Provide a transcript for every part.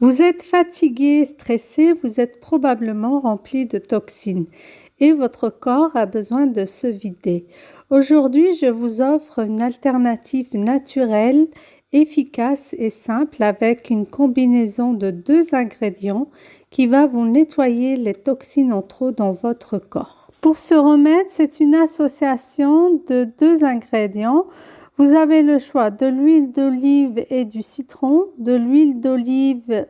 Vous êtes fatigué, stressé, vous êtes probablement rempli de toxines et votre corps a besoin de se vider. Aujourd'hui, je vous offre une alternative naturelle, efficace et simple avec une combinaison de 2 ingrédients qui va vous nettoyer les toxines en trop dans votre corps. Pour ce remède, c'est une association de 2 ingrédients. Vous avez le choix de l'huile d'olive et du citron, de l'huile d'olive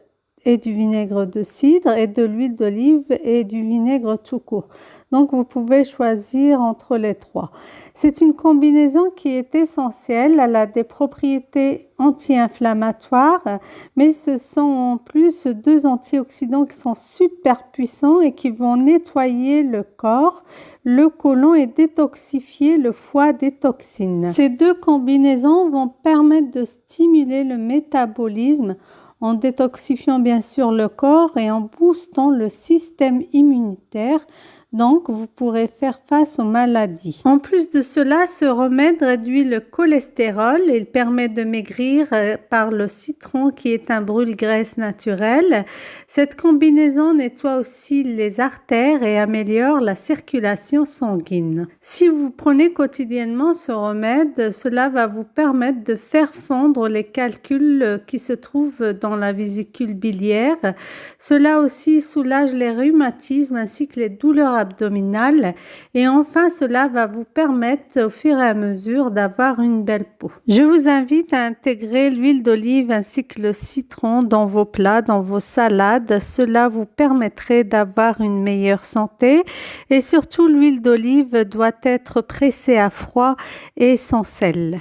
et du vinaigre de cidre et de l'huile d'olive et du vinaigre tout court. Donc, vous pouvez choisir entre les 3. C'est une combinaison qui est essentielle. Elle a des propriétés anti-inflammatoires, mais ce sont en plus 2 antioxydants qui sont super puissants et qui vont nettoyer le corps, le côlon et détoxifier le foie des toxines. Ces 2 combinaisons vont permettre de stimuler le métabolisme en détoxifiant bien sûr le corps et en boostant le système immunitaire. Donc, vous pourrez faire face aux maladies. En plus de cela, ce remède réduit le cholestérol. Il permet de maigrir par le citron qui est un brûle-graisse naturel. Cette combinaison nettoie aussi les artères et améliore la circulation sanguine. Si vous prenez quotidiennement ce remède, cela va vous permettre de faire fondre les calculs qui se trouvent dans la vésicule biliaire. Cela aussi soulage les rhumatismes ainsi que les douleurs abdominale et enfin cela va vous permettre au fur et à mesure d'avoir une belle peau. Je vous invite à intégrer l'huile d'olive ainsi que le citron dans vos plats, dans vos salades. Cela vous permettrait d'avoir une meilleure santé et surtout l'huile d'olive doit être pressée à froid et sans sel.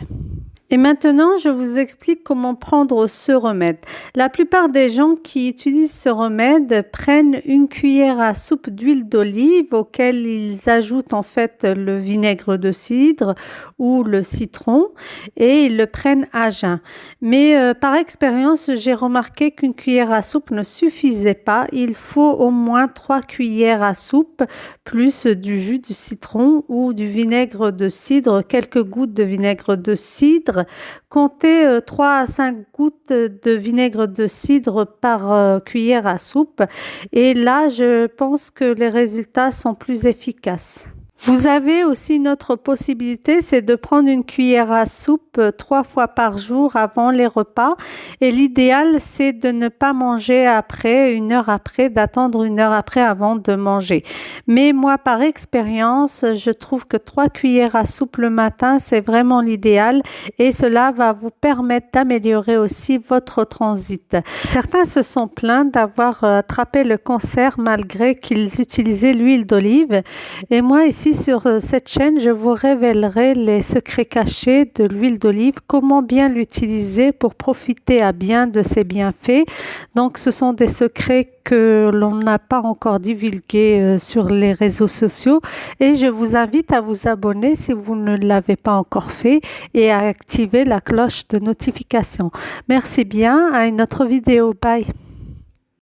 Et maintenant, je vous explique comment prendre ce remède. La plupart des gens qui utilisent ce remède prennent une cuillère à soupe d'huile d'olive auquel ils ajoutent en fait le vinaigre de cidre ou le citron et ils le prennent à jeun. Mais par expérience, j'ai remarqué qu'une cuillère à soupe ne suffisait pas. Il faut au moins 3 cuillères à soupe plus du jus de citron ou du vinaigre de cidre, quelques gouttes de vinaigre de cidre. Comptez 3 à 5 gouttes de vinaigre de cidre par cuillère à soupe et là je pense que les résultats sont plus efficaces. Vous avez aussi une autre possibilité, c'est de prendre une cuillère à soupe 3 fois par jour avant les repas et l'idéal c'est de ne pas manger après, 1 heure après, d'attendre 1 heure après avant de manger. Mais moi par expérience, je trouve que 3 cuillères à soupe le matin c'est vraiment l'idéal et cela va vous permettre d'améliorer aussi votre transit. Certains se sont plaints d'avoir attrapé le cancer malgré qu'ils utilisaient l'huile d'olive et moi ici sur cette chaîne, je vous révélerai les secrets cachés de l'huile d'olive, comment bien l'utiliser pour profiter à bien de ses bienfaits. Donc, ce sont des secrets que l'on n'a pas encore divulgués sur les réseaux sociaux et je vous invite à vous abonner si vous ne l'avez pas encore fait et à activer la cloche de notification. Merci bien, à une autre vidéo. Bye!